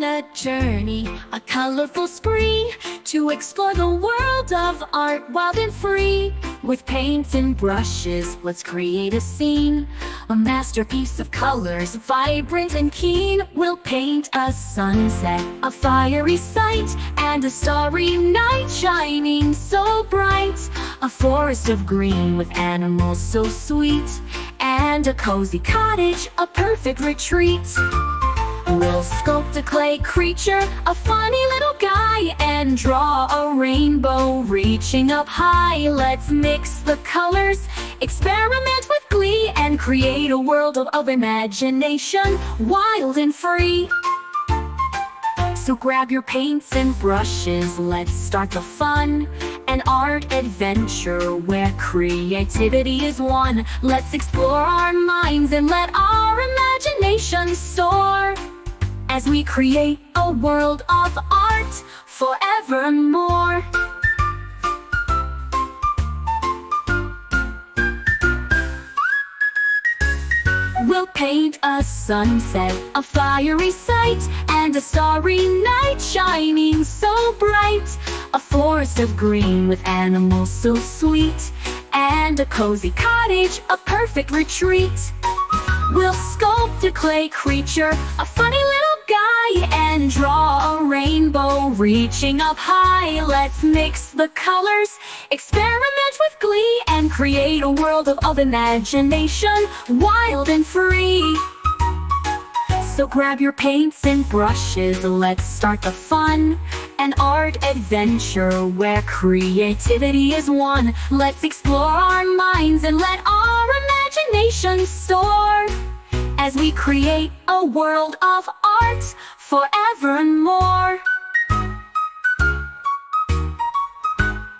on a journey, a colorful spree, to explore the world of art wild and free. With paints and brushes, let's create a scene, a masterpiece of colors, vibrant and keen. We'll paint a sunset, a fiery sight, and a starry night shining so bright. A forest of green with animals so sweet, and a cozy cottage, a perfect retreat. We'll sculpt a clay creature, a funny little guy, and draw a rainbow reaching up high. Let's mix the colors, experiment with glee, and create a world of imagination, wild and free. So grab your paints and brushes, let's start the fun. An art adventure where creativity is one. Let's explore our minds and let our imagination soar, as we create a world of art forevermore. We'll paint a sunset, a fiery sight, and a starry night shining so bright. A forest of green with animals so sweet, and a cozy cottage, a perfect retreat. We'll sculpt a clay creature, a funny little guy, and draw a rainbow reaching up high. Let's mix the colors, experiment with glee, and create a world of imagination, wild and free. So grab your paints and brushes, let's start the fun. An art adventure where creativity is one. Let's explore our minds and let our imagination soar, as we create a world of art forevermore.